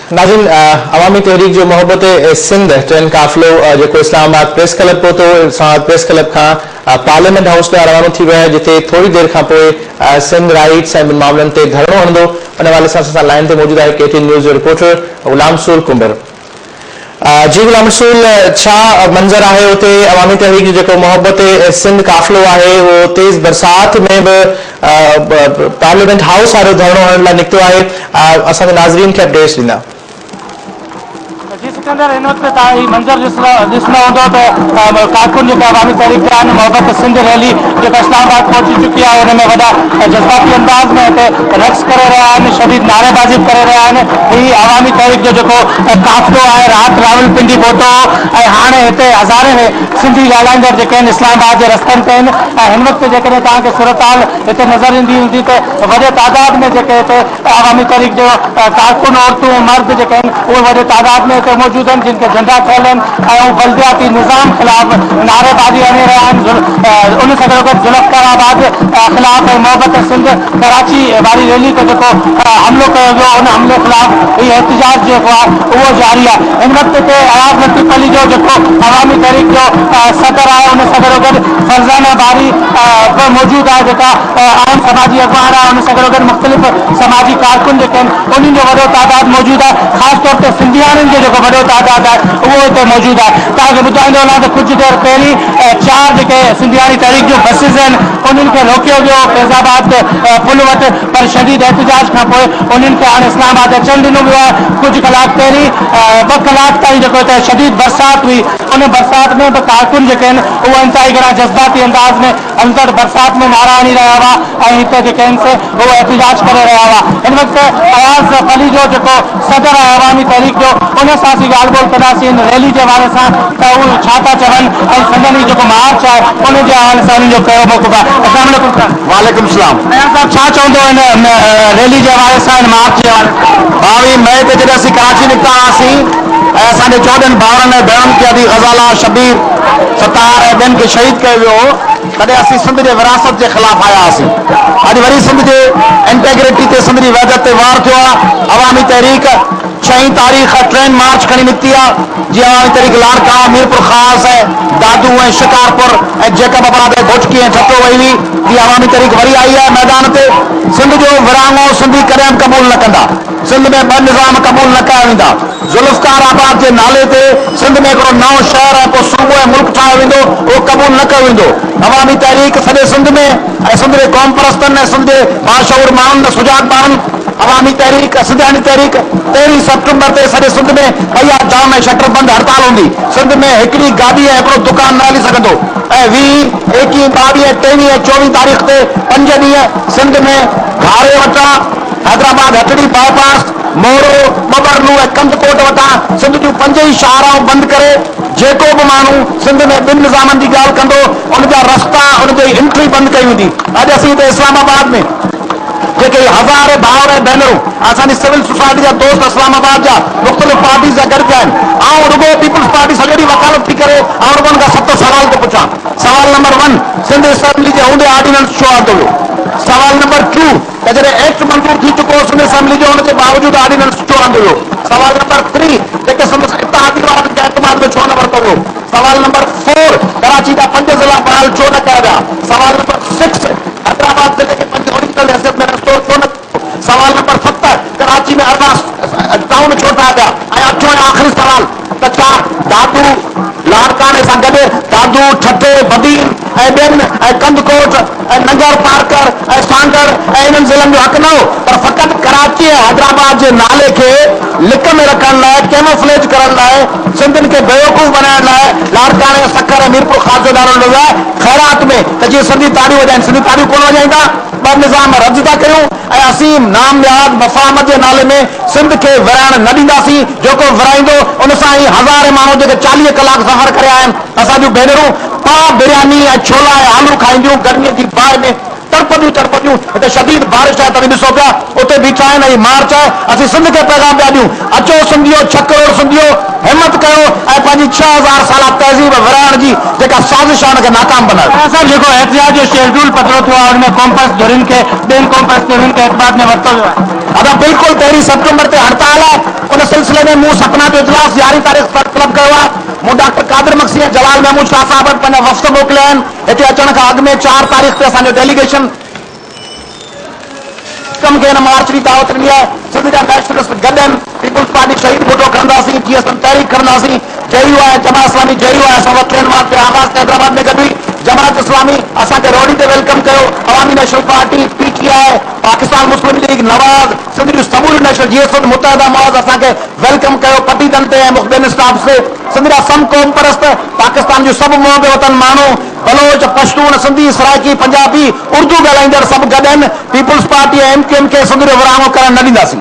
नाज़रीन, अवामी तहरीक जो मोहब्बत सिंध ट्रेन काफ़िलो जो इस्लामाबाद प्रेस क्लब पहुतो, इस्लामाबाद प्रेस क्लब का पार्लियामेंट हाउस में रवानो थी वियो है, जिते थोड़ी देर का सिंध राइट्स ऐं ॿिनि मामलनि ते धरणो हणंदो। उन हवाले सां असां लाइन ते मौजूद है KTN न्यूज़ जो रिपोर्टर ग़ुलाम रसूल कुंबर। जी ग़ुलाम रसूल, छा मंजर है उते अवामी तहरीक जो मोहब्बत सिंध काफ़िलो है वो तेज़ बरसात में भी पार्लियामेंट हाउस वारो धरणो हणण लाइ निकितो है, असांजे नाज़रीन खे अपडेट्स ॾींदा। जी सिकंदर, इन वक्त मंजर ॾिसणो हूंदो त कारकुन जेका अवामी तहरीक आहिनि मोहब्बत सिंध रैली जेका इस्लामाबाद पहुची चुकी है, उनमें वॾा जज़्बाती अंदाज में हिते रक्स करे रहिया आहिनि, शदीद नारेबाज़ी करे रहिया आहिनि। ही अवामी तहरीक जो जेको काफ़िलो आहे राति रावलपिंडी पहुतो ऐं हाणे हिते हज़ारे सिंधी ॻाल्हाईंदड़ जेके आहिनि इस्लामाबाद जे रस्तनि ते आहिनि। हिन वक्त जेकॾहिं तव्हांखे सूरत हाल हिते नज़र ईंदी हूंदी त वॾे तादाद में जेके हिते अवामी तहरीक जो कारकुन औरतूं मर्द जेके आहिनि उहे वॾे तादाद में मौजूद हैं, जिनके झंडा फैल बल्दियाती निज़ाम खिलाफ नारेबाजी हणी रहा है। उन से जुल्फ़काराबाद खिलाफ मोहब्बत सिंध कराची वाली रैली को जो हमलो किया गया, उन हमले खिलाफ ये एहतजाज जो वो जारी है। इन वक्त के अयाज लतीफ पलिजो जो अवामी तहरीक जो सदर है, उन सदर फरजाना बारी मौजूद है, जो आम समाजी अखबार है, उन सदर मुख्तलिफ समाजी कारकुन जो उन्हीं जो वो तादाद मौजूद है। खासतौर पर सिंधियान जो वॾो तादाद है वो हिते मौजूद है। तव्हांखे ॿुधाईंदो वञा त कुछ देर पहिरीं 4 जेके सिंधियानी तहरीक जो बसिस आहिनि उन्हनि खे रोकियो वियो फैज़ाबाद पुल वटि, पर शदीद एहतजाज खां पोइ उन्हनि खे हाणे इस्लामाबाद अचणु ॾिनो वियो आहे। कुछ कलाक पहिरीं 2 कलाक ताईं जेको हिते शदीद बरसात हुई, उन बरसात में बि कारकुन जेके आहिनि उहे इंतहाई घणा जज़्बाती अंदाज में अंदर बरसात में नारा हणी रहिया हुआ ऐं हिते जेके आहिनि से उहे एहतजाज करे रहिया हुआ। हिन वक़्तु अयाज़ पलीजो जेको सदर आहे अवामी तहरीक जो, उन सां असीं ॻाल्हि ॿोल कंदासीं रैली के हवाले से, उहे छा था चवनि ऐं संदनि जो मार्च है उन जे हवाले सां उन्हनि जो कयो मौक़ो आहे। अस्सलाम वालेकुम सर। वालेकुम सलाम। अयाज़ साहब, छा चवंदो इन रैली के हवाले से, मार्च के हवाले से? 22 मई ते जॾहिं असीं कराची निकिता हुआसीं ऐं असांजे 14 भाउरनि ऐं भेणनि खे अदी ग़ज़ाला शबीर सतार ऐं ॿियनि खे शहीद कयो वियो हो, तॾहिं असीं सिंध जे विरासत जे ख़िलाफ़ आया हुआसीं। अॼु वरी सिंध जे इंटेग्रिटी ते सिंध जी वहदत ते वार थियो आहे। अवामी तहरीक 6 तारीख़ ट्रेन मार्च खणी निकिती आहे, जी अवामी तहरीक लाड़कावा मीरपुर ख़ास है दादू ऐं शिकारपुर ऐं जैकबाबाद ऐं भोचकी ऐं ठटो वई हुई। जी अवामी तहरीक वरी आई है मैदान ते। सिंध जो विरांगो सिंधी कॾहिं क़बूल न कंदा। सिंध में 2 निज़ाम क़बूल न कया वेंदा। जुल्फ़काराबाद के नाले ते सिंध में हिकिड़ो नओं शहर ऐं पोइ सूबो ऐं मुल्क ठाहियो वेंदो, उहो क़बूल न कयो वेंदो। अवामी तहरीक सॼे सिंध में ऐं सिंध जे क़ौम परस्तनि ऐं सिंध जे बाशऊर माण्हुनि सुजाॻ ॿारनि अवामी तहरीक सिंधियानी तहरीक 13 सितंबर ते सॼे सिंध में भैया जाम ऐं शटर बंद हड़ताल हूंदी। सिंध में हिकिड़ी गाॾी ऐं हिकिड़ो दुकान न हली सघंदो ऐं 20, 21, 22, 23 ऐं 24 तारीख़ ते 5 ॾींहं सिंध में घारे वटां हैदराबाद हटड़ी बाईपास मोरो बबरलू ऐं कंदकोट वटां सिंध जूं 5 ई शाहराऊं बंदि करे जेको बि माण्हू सिंध में 2 निज़ामनि जी ॻाल्हि कंदो उनजा रस्ता उनजी एंट्री बंदि कई वेंदी। अॼु असीं हिते इस्लामाबाद में जेके हज़ार भाउर ऐं भेनरूं असांजी सिविल सोसाइटी जा दोस्त इस्लामाबाद जा मुख़्तलिफ़ पार्टीज़ जा गॾु थिया आहिनि, ऐं रुगो पीपल्स पार्टी सॼो ॾींहुं वकालत थी करे ऐं रुगोनि खां 7 सवाल थो पुछां। सवाल नंबर 1, सिंध असेंबली जे हूंदे ऑर्डिनेंस छो आंदो वियो? सवाल नंबर 2, त जॾहिं एक्ट मंज़ूर थी चुको सिंध असेंबली जो हुन जे बावजूदि ऑर्डिनेंस छो आंदो वियो? सवाल नंबर 3, जेके सिंध इत्तेहादी वारनि खे एतमाद में छो न वरितो वियो? सवाल नंबर 4, कराची जा 5 ज़िला बहाल छो न कया विया? सवाल नंबर 6, हैदराबाद ज़िले खे 5 ओरिजिनल हैसियत में रिस्टोर छो न? सवाल नंबर 7, कराची में 18 टाउन छो ठाहिया विया? ऐं 8 ऐं आख़िरी सवाल, त छा दादू लाड़काने सां गॾु दादू ठठे बदीन ऐं ॿियनि ऐं कंदकोट ऐं नगर पार्कर ऐं सांगर ऐं इन्हनि ज़िलनि जो हक़ न हो, पर फ़क़ति कराची ऐं हैदराबाद जे नाले खे लिक में रखण लाइ, कैमोफ्लेज करण लाइ, सिंधियुनि खे बेवकूफ़ बनाइण लाइ लाड़काने सखर ऐं मीरपुर ख़ास जो नालो ॾिनो आहे ख़ैरात में, त जीअं सिंधी ताड़ियूं वॼाइनि। सिंधी ताड़ियूं कोन वॼाईंदा, 2 निज़ाम रद्द था कयूं ऐं असीं नाम निहाद मफ़ाहमत जे नाले में सिंध खे विराइण न ॾींदासीं। जेको विराईंदो उन सां ई हज़ारे माण्हू जेके 40 कलाक सफ़र करे आया आहिनि, असांजूं भेनरूं पाव बिरयानी ऐं छोला ऐं आलू खाईंदियूं गर्मीअ जी बाहि में तड़पदियूं। हिते शदीद बारिश आहे, तव्हां ॾिसो पिया उते बीठा आहिनि ऐं मार्च आहे। असीं सिंध खे पैगाम पिया ॾियूं, अचो सिंधियो 6 करोड़ सिंधियो हिम्मत कयो ऐं पंहिंजी 6000 साल तहज़ीब विराइण जी जेका साज़िश आहे उनखे नाकाम बनायो। सर, जेको एहतिजाज जो शेड्यूल पतलो थियो आहे उनमें कॉम्प्लेक्स धुरियुनि खे ॿियनि कॉम्प्लेक्स धुरियुनि खे एतमाद में वरितो वियो आहे। अदा बिल्कुलु 13 सितंबर ते हड़ताल आहे, उन में मूं सपना जो इजलास 11 तारीख़ तलब कयो आहे। मूं डॉक्टर कादिर मक्सी ऐं जलाल महमूद शाह साहब वटि पंहिंजा वफ़्द मोकिलिया आहिनि। हिते अचण खां अॻु में 4 तारीख़ ते असांजो डेलीगेशन कम के मार्च की दावत ॾिनी आहे। सिंध जा नेशनलिस्ट गॾु आहिनि। पीपुल्स पार्टी शहीद फोटो खणंदासीं, जीअं असां तहरीक खणंदासीं। जयू आहे जमा इस्लामी, जयू आहे असां वटि ट्रेन मार्च ते आबाद हैदराबाद में गॾु हुई। जमात इस्लामी असांखे रोडी ते वेलकम कयो। अवामी नेशनल पार्टी, PTI, पाकिस्तान मुस्लिम लीग, नवाज़, सिंध जूं समूरियूं नेशनल GS मुतहदा मौज़ असांखे वेलकम कयो पटीदन ते ऐं मुख़्तलिफ़ स्टाफ से। सिंध जा सभु क़ौम परस्त पाकिस्तान जूं सभु मोहब वतन माण्हू, बलोच, पश्तून, सिंधी, सराइकी, पंजाबी, उर्दू ॻाल्हाईंदड़ सभु गॾु आहिनि। पीपुल्स पार्टी MKM खे सिंध जो विरहाङो करणु न ॾींदासीं।